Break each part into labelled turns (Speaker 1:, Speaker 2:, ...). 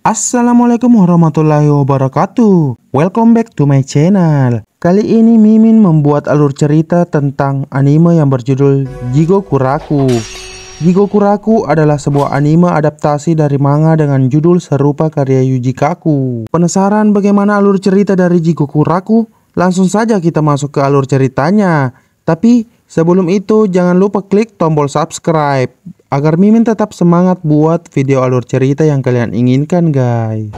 Speaker 1: Assalamualaikum warahmatullahi wabarakatuh. Welcome back to my channel. Kali ini Mimin membuat alur cerita tentang anime yang berjudul Jigokuraku. Jigokuraku adalah sebuah anime adaptasi dari manga dengan judul serupa karya Yuji Kaku. Penasaran bagaimana alur cerita dari Jigokuraku? Langsung saja kita masuk ke alur ceritanya. Tapi sebelum itu jangan lupa klik tombol subscribe agar Mimin tetap semangat buat video alur cerita yang kalian inginkan, guys.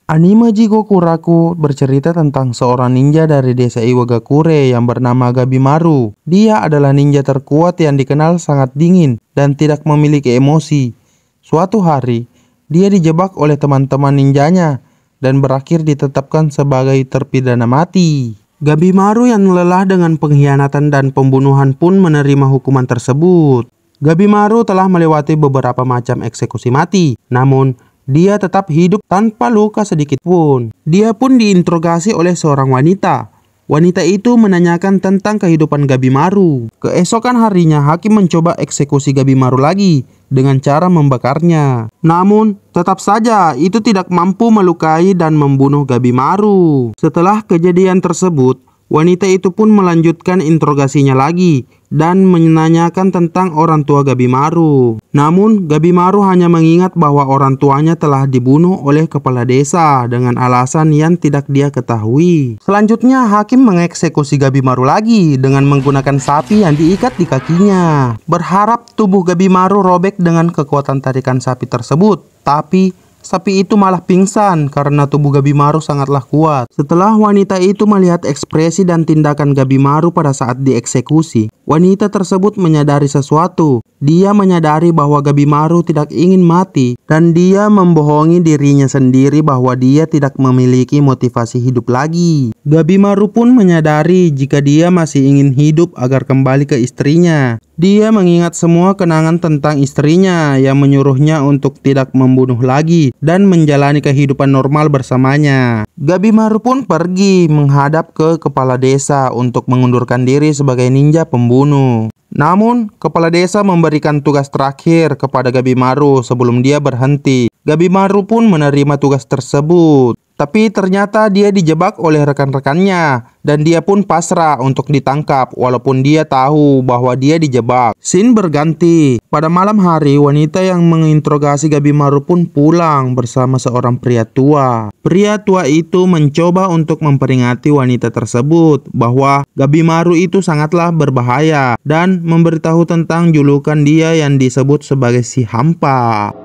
Speaker 1: Anime Jigokuraku bercerita tentang seorang ninja dari desa Iwagakure yang bernama Gabimaru. Dia adalah ninja terkuat yang dikenal sangat dingin dan tidak memiliki emosi. Suatu hari, dia dijebak oleh teman-teman ninjanya dan berakhir ditetapkan sebagai terpidana mati. Gabimaru yang lelah dengan pengkhianatan dan pembunuhan pun menerima hukuman tersebut. Gabimaru telah melewati beberapa macam eksekusi mati, namun dia tetap hidup tanpa luka sedikit pun. Dia pun diinterogasi oleh seorang wanita. Wanita itu menanyakan tentang kehidupan Gabimaru. Keesokan harinya hakim mencoba eksekusi Gabimaru lagi dengan cara membakarnya. Namun tetap saja itu tidak mampu melukai dan membunuh Gabimaru. Setelah kejadian tersebut, wanita itu pun melanjutkan interogasinya lagi dan menanyakan tentang orang tua Gabimaru. Namun Gabimaru hanya mengingat bahwa orang tuanya telah dibunuh oleh kepala desa dengan alasan yang tidak dia ketahui. Selanjutnya hakim mengeksekusi Gabimaru lagi dengan menggunakan sapi yang diikat di kakinya. Berharap tubuh Gabimaru robek dengan kekuatan tarikan sapi tersebut, tapi sapi itu malah pingsan karena tubuh Gabimaru sangatlah kuat. Setelah wanita itu melihat ekspresi dan tindakan Gabimaru pada saat dieksekusi, wanita tersebut menyadari sesuatu. Dia menyadari bahwa Gabimaru tidak ingin mati dan dia membohongi dirinya sendiri bahwa dia tidak memiliki motivasi hidup lagi. Gabimaru pun menyadari jika dia masih ingin hidup agar kembali ke istrinya. Dia mengingat semua kenangan tentang istrinya yang menyuruhnya untuk tidak membunuh lagi dan menjalani kehidupan normal bersamanya. Gabimaru pun pergi menghadap ke kepala desa untuk mengundurkan diri sebagai ninja pembunuh. Namun, kepala desa memberikan tugas terakhir kepada Gabimaru sebelum dia berhenti. Gabimaru pun menerima tugas tersebut. Tapi ternyata dia dijebak oleh rekan-rekannya dan dia pun pasrah untuk ditangkap walaupun dia tahu bahwa dia dijebak. Scene berganti. Pada malam hari, wanita yang menginterogasi Gabimaru pun pulang bersama seorang pria tua. Pria tua itu mencoba untuk memperingati wanita tersebut bahwa Gabimaru itu sangatlah berbahaya dan memberitahu tentang julukan dia yang disebut sebagai si hampa.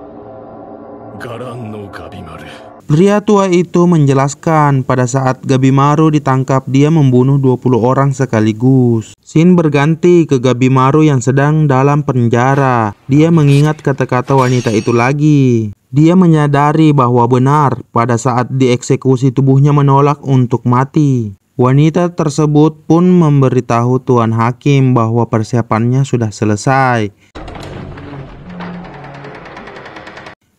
Speaker 1: Pria tua itu menjelaskan pada saat Gabimaru ditangkap dia membunuh 20 orang sekaligus. Scene berganti ke Gabimaru yang sedang dalam penjara. Dia mengingat kata-kata wanita itu lagi. Dia menyadari bahwa benar pada saat dieksekusi tubuhnya menolak untuk mati. Wanita tersebut pun memberitahu Tuan Hakim bahwa persiapannya sudah selesai.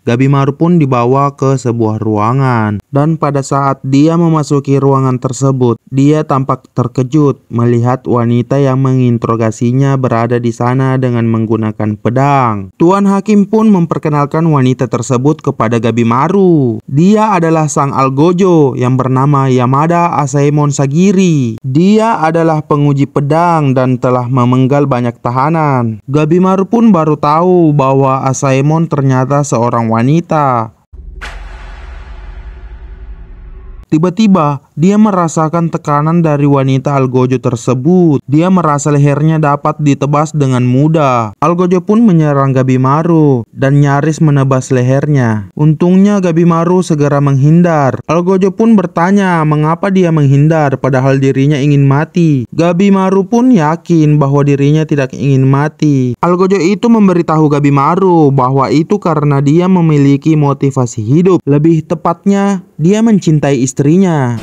Speaker 1: Gabimaru pun dibawa ke sebuah ruangan dan pada saat dia memasuki ruangan tersebut, dia tampak terkejut melihat wanita yang menginterogasinya berada di sana dengan menggunakan pedang. Tuan Hakim pun memperkenalkan wanita tersebut kepada Gabimaru. Dia adalah sang algojo yang bernama Yamada Asaemon Sagiri. Dia adalah penguji pedang dan telah memenggal banyak tahanan. Gabimaru pun baru tahu bahwa Asaemon ternyata seorang wanita. Tiba-tiba, dia merasakan tekanan dari wanita algojo tersebut. Dia merasa lehernya dapat ditebas dengan mudah. Algojo pun menyerang Gabimaru dan nyaris menebas lehernya. Untungnya Gabimaru segera menghindar. Algojo pun bertanya mengapa dia menghindar padahal dirinya ingin mati. Gabimaru pun yakin bahwa dirinya tidak ingin mati. Algojo itu memberitahu Gabimaru bahwa itu karena dia memiliki motivasi hidup. Lebih tepatnya, dia mencintai istrinya.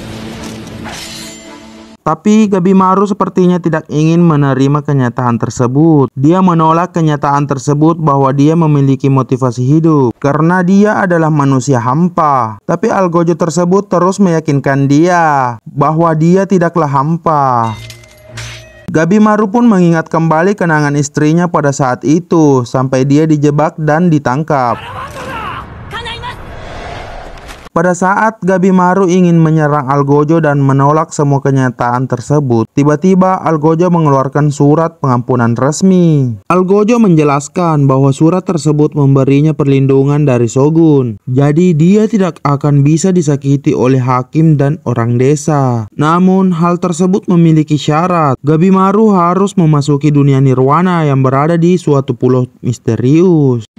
Speaker 1: Tapi Gabimaru sepertinya tidak ingin menerima kenyataan tersebut. Dia menolak kenyataan tersebut bahwa dia memiliki motivasi hidup karena dia adalah manusia hampa. Tapi algojo tersebut terus meyakinkan dia bahwa dia tidaklah hampa. Gabimaru pun mengingat kembali kenangan istrinya pada saat itu sampai dia dijebak dan ditangkap. Pada saat Gabimaru ingin menyerang Algojo dan menolak semua kenyataan tersebut, tiba-tiba Algojo mengeluarkan surat pengampunan resmi. Algojo menjelaskan bahwa surat tersebut memberinya perlindungan dari Shogun. Jadi dia tidak akan bisa disakiti oleh hakim dan orang desa. Namun hal tersebut memiliki syarat. Gabimaru harus memasuki dunia nirwana yang berada di suatu pulau misterius.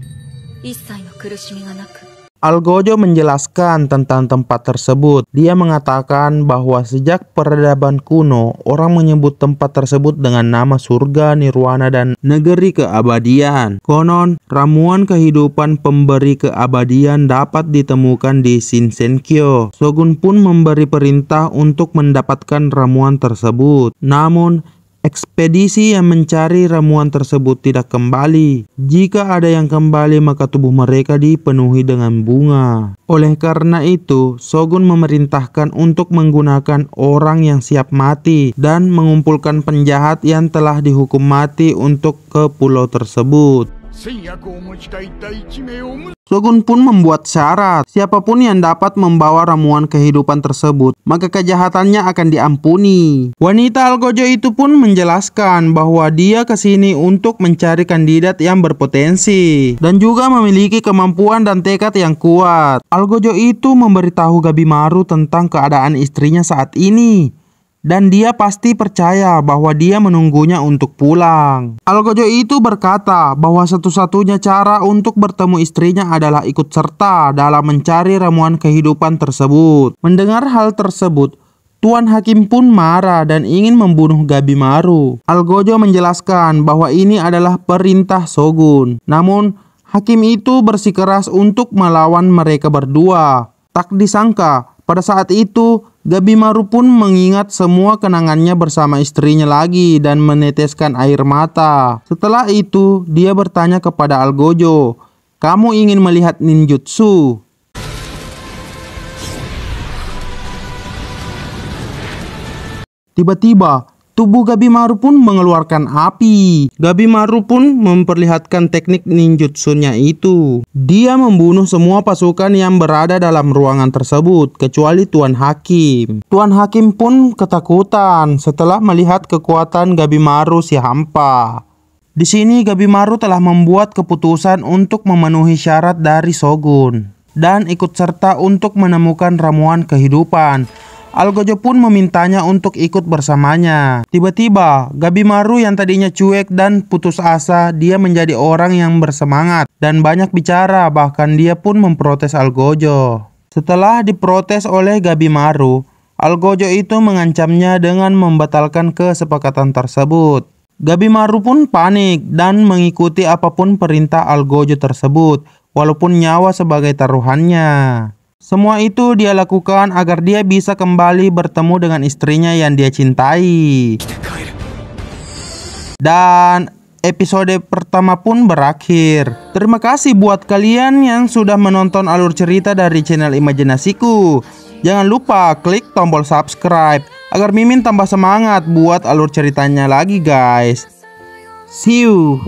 Speaker 1: Algojo menjelaskan tentang tempat tersebut. Dia mengatakan bahwa sejak peradaban kuno, orang menyebut tempat tersebut dengan nama surga, nirwana, dan negeri keabadian. Konon, ramuan kehidupan pemberi keabadian dapat ditemukan di Shinsenkyo. Shogun pun memberi perintah untuk mendapatkan ramuan tersebut. Namun, ekspedisi yang mencari ramuan tersebut tidak kembali. Jika ada yang kembali, maka tubuh mereka dipenuhi dengan bunga. Oleh karena itu, Shogun memerintahkan untuk menggunakan orang yang siap mati dan mengumpulkan penjahat yang telah dihukum mati untuk ke pulau tersebut. Shogun pun membuat syarat, siapapun yang dapat membawa ramuan kehidupan tersebut, maka kejahatannya akan diampuni. Wanita Algojo itu pun menjelaskan bahwa dia kesini untuk mencari kandidat yang berpotensi dan juga memiliki kemampuan dan tekad yang kuat. Algojo itu memberitahu Gabimaru tentang keadaan istrinya saat ini, dan dia pasti percaya bahwa dia menunggunya untuk pulang. Algojo itu berkata bahwa satu-satunya cara untuk bertemu istrinya adalah ikut serta dalam mencari ramuan kehidupan tersebut. Mendengar hal tersebut, Tuan Hakim pun marah dan ingin membunuh Gabimaru. Algojo menjelaskan bahwa ini adalah perintah Shogun. Namun, Hakim itu bersikeras untuk melawan mereka berdua. Tak disangka, pada saat itu, Gabimaru pun mengingat semua kenangannya bersama istrinya lagi dan meneteskan air mata. Setelah itu, dia bertanya kepada Algojo, "Kamu ingin melihat ninjutsu?" Tiba-tiba, tubuh Gabimaru pun mengeluarkan api. Gabimaru pun memperlihatkan teknik ninjutsunya itu. Dia membunuh semua pasukan yang berada dalam ruangan tersebut, kecuali Tuan Hakim. Tuan Hakim pun ketakutan setelah melihat kekuatan Gabimaru si hampa. Di sini Gabimaru telah membuat keputusan untuk memenuhi syarat dari Shogun dan ikut serta untuk menemukan ramuan kehidupan. Algojo pun memintanya untuk ikut bersamanya. Tiba-tiba, Gabimaru yang tadinya cuek dan putus asa, dia menjadi orang yang bersemangat dan banyak bicara, bahkan dia pun memprotes Algojo. Setelah diprotes oleh Gabimaru, Algojo itu mengancamnya dengan membatalkan kesepakatan tersebut. Gabimaru pun panik dan mengikuti apapun perintah Algojo tersebut, walaupun nyawa sebagai taruhannya. Semua itu dia lakukan agar dia bisa kembali bertemu dengan istrinya yang dia cintai. Dan episode pertama pun berakhir. Terima kasih buat kalian yang sudah menonton alur cerita dari channel Imajinasiku. Jangan lupa klik tombol subscribe agar Mimin tambah semangat buat alur ceritanya lagi guys. See you.